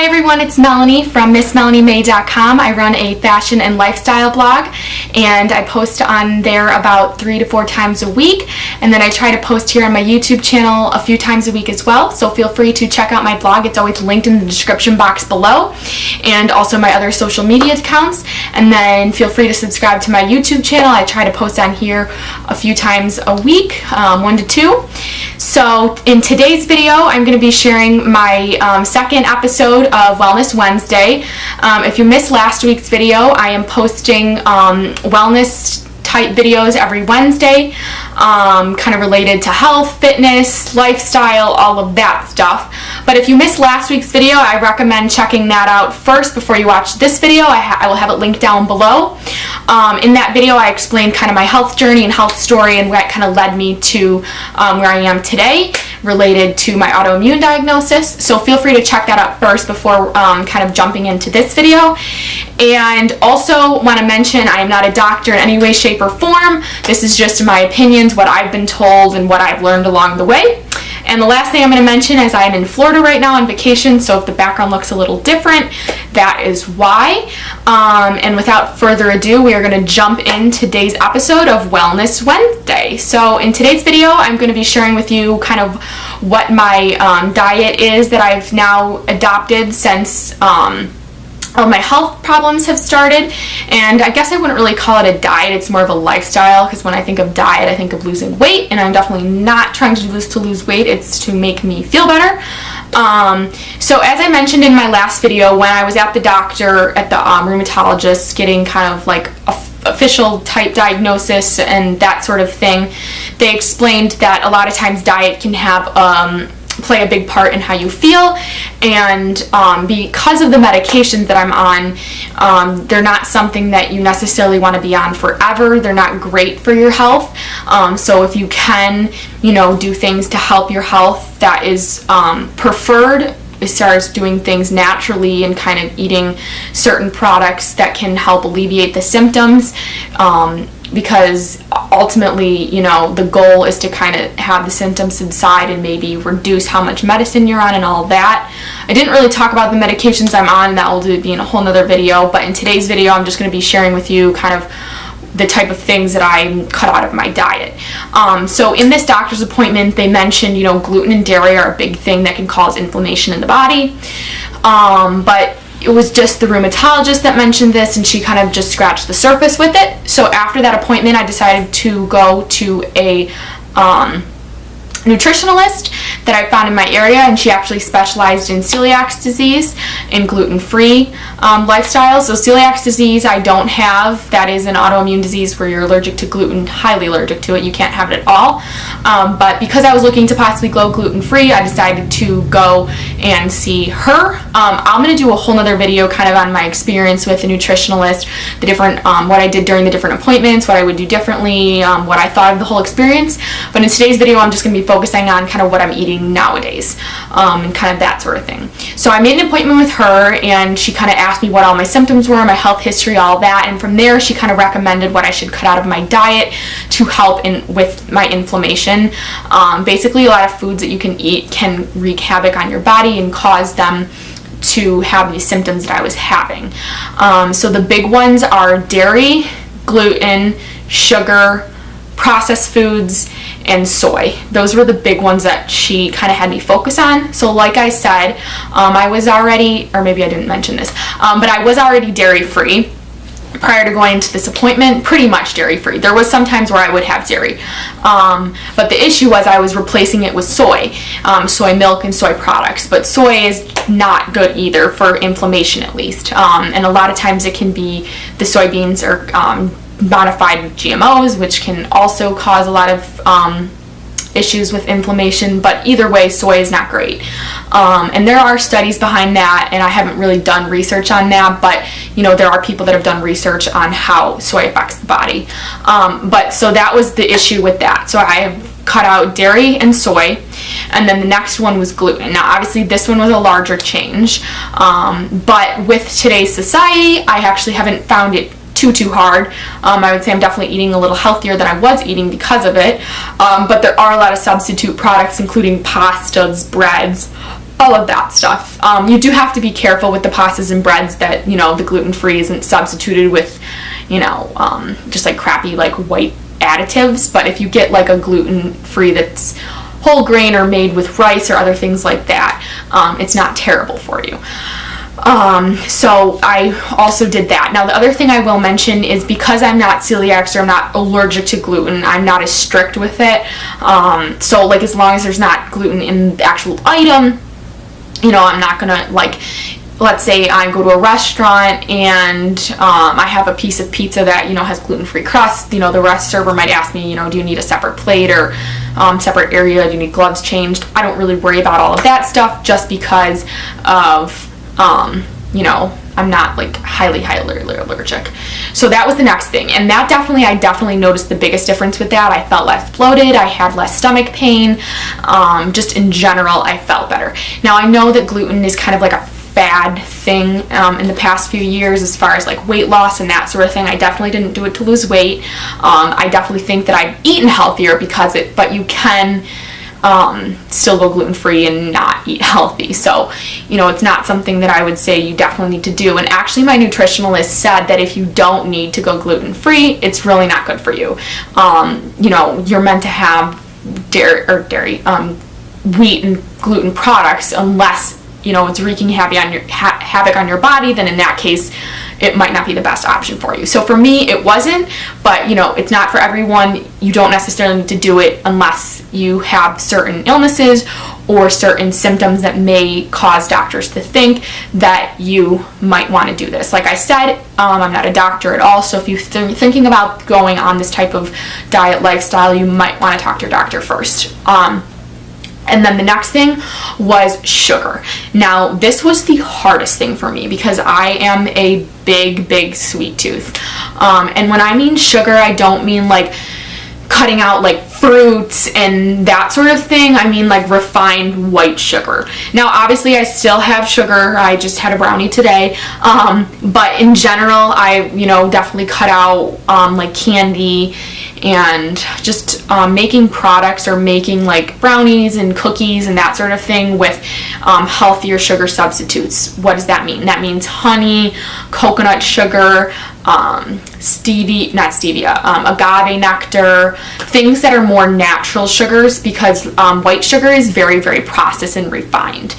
Hi everyone, it's Melanie from MissMelanieMay.com. I run a fashion and lifestyle blog, and I post on there about 3 to 4 times a week, and then I try to post here on my YouTube channel a few times a week as well, so feel free to check out my blog. It's always linked in the description box below, and also my other social media accounts. And then feel free to subscribe to my YouTube channel. I try to post on here a few times a week, 1 to 2. So in today's video, I'm going to be sharing my second episode of Wellness Wednesday. If you missed last week's video, I am posting wellness type videos every Wednesday, kind of related to health, fitness, lifestyle, all of that stuff. But if you missed last week's video, I recommend checking that out first before you watch this video. I will have it linked down below. In that video, I explained kind of my health journey and health story and what kind of led me to where I am today related to my autoimmune diagnosis. So feel free to check that out first before kind of jumping into this video. And also want to mention, I am not a doctor in any way, shape, or form. This is just my opinions, what I've been told, and what I've learned along the way. And the last thing I'm going to mention is I am in Florida right now on vacation, so if the background looks a little different, that is why. And without further ado, we are going to jump in today's episode of Wellness Wednesday. So in today's video, I'm going to be sharing with you kind of what my diet is that I've now adopted since all my health problems have started. And I guess I wouldn't really call it a diet, it's more of a lifestyle, because when I think of diet, I think of losing weight, and I'm definitely not trying to do this to lose weight, it's to make me feel better. So as I mentioned in my last video, when I was at the doctor, at the rheumatologist, getting kind of like official type diagnosis and that sort of thing, they explained that a lot of times diet can have play a big part in how you feel, and because of the medications that I'm on, they're not something that you necessarily want to be on forever. They're not great for your health. So if you can, do things to help your health, that is preferred, as far as doing things naturally and kind of eating certain products that can help alleviate the symptoms. Because ultimately, the goal is to kind of have the symptoms subside and maybe reduce how much medicine you're on and all that. I didn't really talk about the medications I'm on. That will be in a whole nother video, but in today's video, I'm just going to be sharing with you kind of the type of things that I cut out of my diet. So in this doctor's appointment, they mentioned, gluten and dairy are a big thing that can cause inflammation in the body. But it was just the rheumatologist that mentioned this, and she kind of just scratched the surface with it. So after that appointment, I decided to go to a nutritionalist that I found in my area, and she actually specialized in celiac disease and gluten-free lifestyle. So celiac disease I don't have. That is an autoimmune disease where you're allergic to gluten, highly allergic to it. You can't have it at all. But because I was looking to possibly go gluten-free, I decided to go and see her. I'm going to do a whole nother video kind of on my experience with a nutritionalist, the different, what I did during the different appointments, what I would do differently, what I thought of the whole experience. But in today's video, I'm just going to be focusing on kind of what I'm eating nowadays, and kind of that sort of thing. So I made an appointment with her, and she kind of asked me what all my symptoms were, my health history, all that, and from there she kind of recommended what I should cut out of my diet to help with my inflammation. Basically, a lot of foods that you can eat can wreak havoc on your body and cause them to have these symptoms that I was having. So the big ones are dairy, gluten, sugar, processed foods, and soy. Those were the big ones that she kind of had me focus on. So like I said, I was already, or maybe I didn't mention this, but I was already dairy-free prior to going to this appointment, pretty much dairy-free. There was some times where I would have dairy, but the issue was I was replacing it with soy milk and soy products, but soy is not good either for inflammation, at least, and a lot of times it can be, the soybeans are modified with GMOs, which can also cause a lot of issues with inflammation, but either way, soy is not great. And there are studies behind that, and I haven't really done research on that, but there are people that have done research on how soy affects the body. But so that was the issue with that. So I have cut out dairy and soy, and then the next one was gluten. Now obviously this one was a larger change, but with today's society, I actually haven't found it too hard. I would say I'm definitely eating a little healthier than I was eating because of it, but there are a lot of substitute products, including pastas, breads, all of that stuff. You do have to be careful with the pastas and breads that, you know, the gluten-free isn't substituted with, you know, just like crappy like white additives. But if you get like a gluten-free that's whole grain or made with rice or other things like that, it's not terrible for you. So I also did that. Now the other thing I will mention is, because I'm not celiac or I'm not allergic to gluten, I'm not as strict with it. So like, as long as there's not gluten in the actual item, you know, I'm not gonna, like, let's say I go to a restaurant and I have a piece of pizza that, you know, has gluten-free crust, you know, the rest server might ask me, you know, do you need a separate plate or separate area, do you need gloves changed? I don't really worry about all of that stuff, just because of you know, I'm not like highly allergic. So that was the next thing, and that I definitely noticed the biggest difference with that. I felt less bloated, I had less stomach pain, just in general I felt better. Now I know that gluten is kind of like a fad thing in the past few years as far as like weight loss and that sort of thing. I definitely didn't do it to lose weight. I definitely think that I've eaten healthier because but you can still go gluten-free and not eat healthy. So, you know, it's not something that I would say you definitely need to do. And actually my nutritionalist said that if you don't need to go gluten-free, it's really not good for you. You know, you're meant to have wheat and gluten products, unless, you know, it's wreaking havoc on your body, then in that case it might not be the best option for you. So for me it wasn't, but you know, it's not for everyone. You don't necessarily need to do it unless you have certain illnesses or certain symptoms that may cause doctors to think that you might want to do this. Like I said, I'm not a doctor at all, so if you're thinking about going on this type of diet lifestyle, you might want to talk to your doctor first. And then the next thing was sugar. Now this was the hardest thing for me because I am a big sweet tooth. And when I mean sugar, I don't mean like cutting out like fruits and that sort of thing. I mean like refined white sugar. Now obviously I still have sugar. I just had a brownie today. But in general, I, you know, definitely cut out like candy and just making products or making like brownies and cookies and that sort of thing with healthier sugar substitutes. What does that mean? That means honey, coconut sugar, agave nectar, things that are more natural sugars, because white sugar is very processed and refined.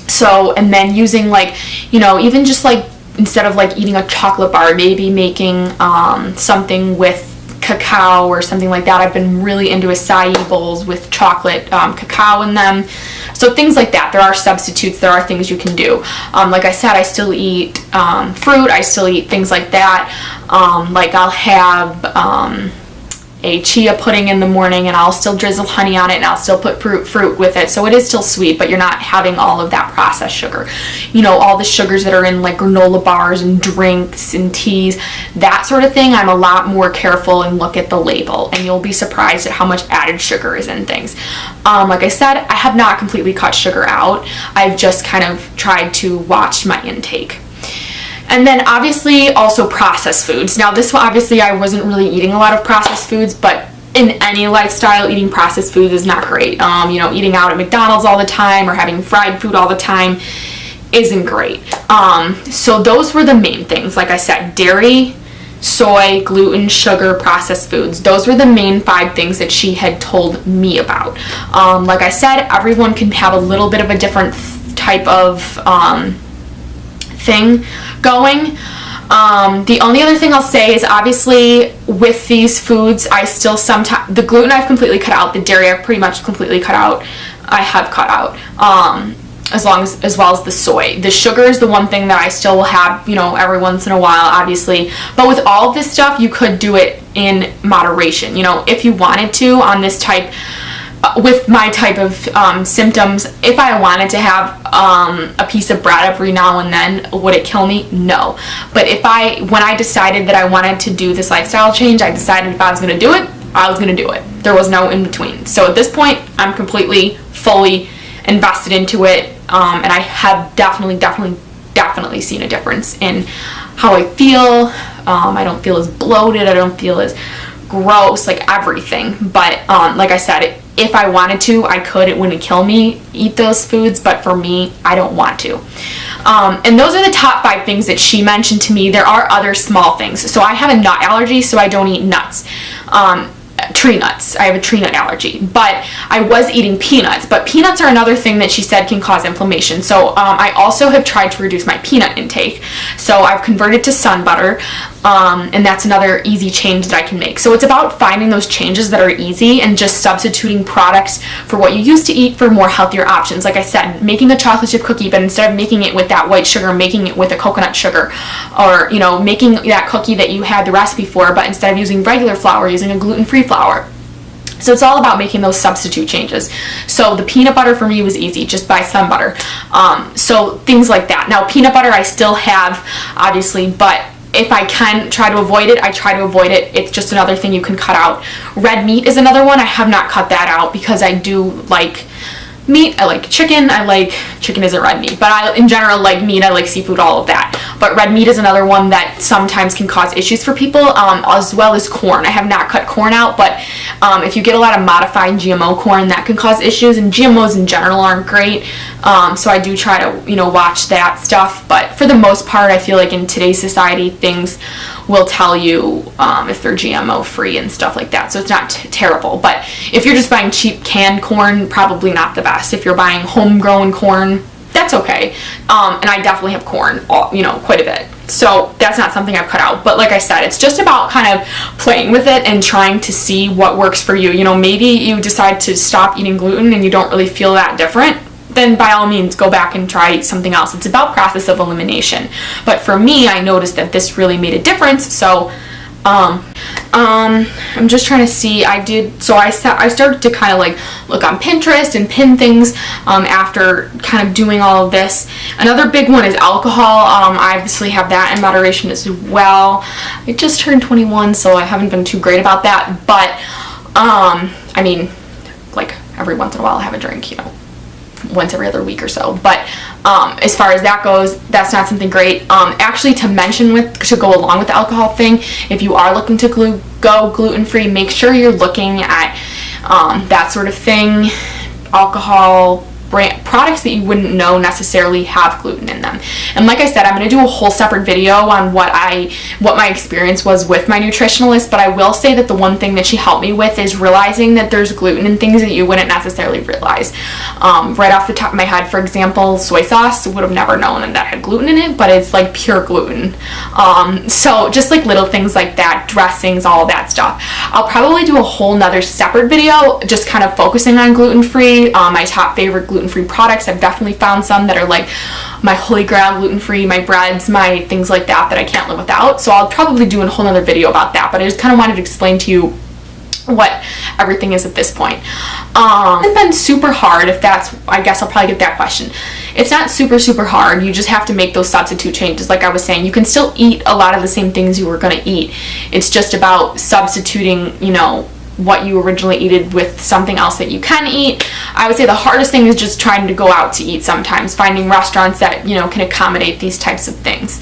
So, and then using like, you know, even just like, instead of like eating a chocolate bar, maybe making something with cacao or something like that. I've been really into acai bowls with chocolate cacao in them. So things like that. There are substitutes. There are things you can do. Like I said, I still eat fruit. I still eat things like that. Like I'll have a chia pudding in the morning, and I'll still drizzle honey on it, and I'll still put fruit with it. So it is still sweet, but you're not having all of that processed sugar. You know, all the sugars that are in like granola bars and drinks and teas, that sort of thing, I'm a lot more careful and look at the label, and you'll be surprised at how much added sugar is in things. Like I said, I have not completely cut sugar out. I've just kind of tried to watch my intake. And then obviously also processed foods. Now this one, obviously I wasn't really eating a lot of processed foods, but in any lifestyle, eating processed foods is not great. You know, eating out at McDonald's all the time or having fried food all the time isn't great. So those were the main things. Like I said, dairy, soy, gluten, sugar, processed foods. Those were the main 5 things that she had told me about. Like I said, everyone can have a little bit of a different type of thing going. The only other thing I'll say is, obviously with these foods, I still sometimes, the gluten I've completely cut out, the dairy I've pretty much completely cut out, I have cut out, as well as the soy. The sugar is the one thing that I still will have, you know, every once in a while, obviously. But with all of this stuff, you could do it in moderation. You know, if you wanted to, on this type, with my type of symptoms, if I wanted to have a piece of bread every now and then, would it kill me? No. But when I decided that I wanted to do this lifestyle change, I decided if I was going to do it, I was going to do it. There was no in between. So at this point, I'm completely, fully invested into it, and I have definitely seen a difference in how I feel. I don't feel as bloated. I don't feel as gross, like everything. But like I said, if I wanted to, I could. It wouldn't kill me, eat those foods, but for me, I don't want to. And those are the top 5 things that she mentioned to me. There are other small things. So I have a nut allergy, so I don't eat nuts. Tree nuts. I have a tree nut allergy, but I was eating peanuts, but peanuts are another thing that she said can cause inflammation. So I also have tried to reduce my peanut intake. So I've converted to sun butter, and that's another easy change that I can make. So it's about finding those changes that are easy and just substituting products for what you used to eat for more healthier options. Like I said, making a chocolate chip cookie, but instead of making it with that white sugar, making it with a coconut sugar, or, you know, making that cookie that you had the recipe for, but instead of using regular flour, using a gluten-free flour. So it's all about making those substitute changes. So the peanut butter for me was easy, just buy some butter. So things like that. Now peanut butter I still have, obviously, but if I can try to avoid it, I try to avoid it. It's just another thing you can cut out. Red meat is another one. I have not cut that out because I do like meat. I like chicken. Chicken isn't red meat, but I in general like meat. I like seafood, all of that. But red meat is another one that sometimes can cause issues for people, as well as corn. I have not cut corn out, but if you get a lot of modified GMO corn, that can cause issues, and GMOs in general aren't great. So I do try to, you know, watch that stuff. But for the most part, I feel like in today's society, things will tell you if they're GMO free and stuff like that. So it's not terrible. But if you're just buying cheap canned corn, probably not the best. If you're buying homegrown corn, that's okay. And I definitely have corn, you know, quite a bit. So that's not something I've cut out. But like I said, it's just about kind of playing with it and trying to see what works for you. You know, maybe you decide to stop eating gluten and you don't really feel that different. Then by all means go back and try something else. It's about process of elimination. But for me, I noticed that this really made a difference. So I'm just trying to see. I started to kind of like look on Pinterest and pin things after kind of doing all of this. Another big one is alcohol. I obviously have that in moderation as well. I just turned 21, so I haven't been too great about that. But I mean, like every once in a while I have a drink, you know, once every other week or so. But as far as that goes, that's not something great. Actually, to go along with the alcohol thing, if you are looking to go gluten-free, make sure you're looking at that sort of thing. Alcohol products that you wouldn't know necessarily have gluten in them. And like I said, I'm going to do a whole separate video on what my experience was with my nutritionalist, but I will say that the one thing that she helped me with is realizing that there's gluten in things that you wouldn't necessarily realize. Right off the top of my head, for example, soy sauce, would have never known that had gluten in it, but it's like pure gluten. So just like little things like that, dressings, all of that stuff. I'll probably do a whole nother separate video just kind of focusing on gluten-free, my top favorite gluten-free products. I've definitely found some that are like my holy grail gluten-free, my breads, my things like that I can't live without. So I'll probably do a whole other video about that, but I just kind of wanted to explain to you what everything is at this point. It's been super hard, I guess I'll probably get that question. It's not super hard. You just have to make those substitute changes. Like I was saying, you can still eat a lot of the same things you were going to eat. It's just about substituting, you know, what you originally ate with something else that you can eat. I would say the hardest thing is just trying to go out to eat sometimes, finding restaurants that, you know, can accommodate these types of things.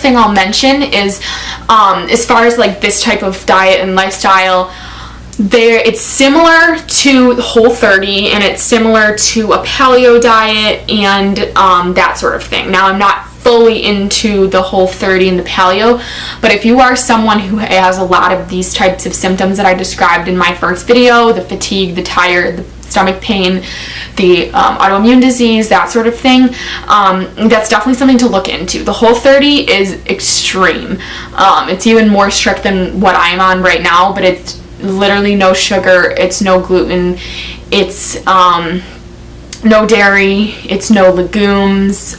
Thing I'll mention is as far as like this type of diet and lifestyle, it's similar to Whole30 and it's similar to a paleo diet and that sort of thing. Now I'm not fully into the Whole30 and the paleo, but if you are someone who has a lot of these types of symptoms that I described in my first video, the fatigue, the tired, the stomach pain, the autoimmune disease, that sort of thing, that's definitely something to look into. The Whole30 is extreme. It's even more strict than what I'm on right now, but it's literally no sugar, it's no gluten, it's no dairy, it's no legumes,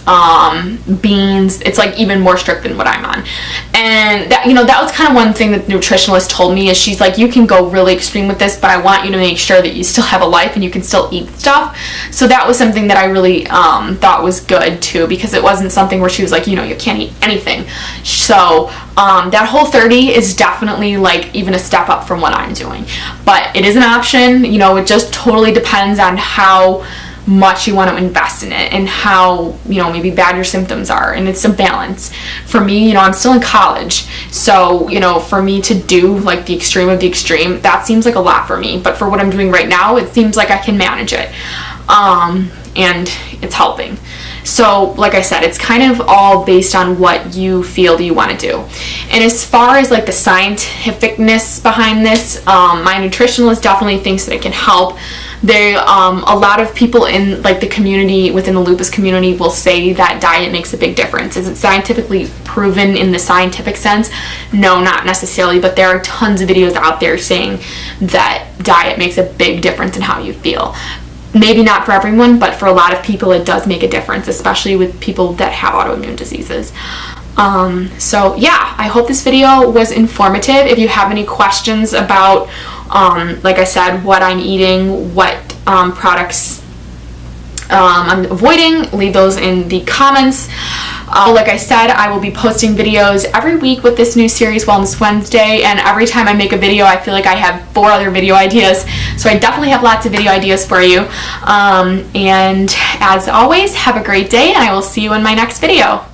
beans. It's like even more strict than what I'm on. And that, you know, that was kind of one thing that the nutritionalist told me, is she's like, you can go really extreme with this, but I want you to make sure that you still have a life and you can still eat stuff. So that was something that I really thought was good too, because it wasn't something where she was like, you know, you can't eat anything. So that Whole30 is definitely like even a step up from what I'm doing, but it is an option. You know, it just totally depends on how much you want to invest in it and how, you know, maybe bad your symptoms are, and it's a balance. For me, you know, I'm still in college, so, you know, for me to do like the extreme of the extreme, that seems like a lot for me, but for what I'm doing right now, it seems like I can manage it, and it's helping. So like I said, it's kind of all based on what you feel that you want to do. And as far as like the scientificness behind this, my nutritionalist definitely thinks that it can help. There, a lot of people in like the community, within the lupus community, will say that diet makes a big difference. Is it scientifically proven in the scientific sense? No, not necessarily, but there are tons of videos out there saying that diet makes a big difference in how you feel. Maybe not for everyone, but for a lot of people it does make a difference, especially with people that have autoimmune diseases. So yeah, I hope this video was informative. If you have any questions about, like I said, what I'm eating, what products I'm avoiding, leave those in the comments. Like I said, I will be posting videos every week with this new series, Wellness Wednesday, and every time I make a video, I feel like I have 4 other video ideas, so I definitely have lots of video ideas for you. And as always, have a great day, and I will see you in my next video.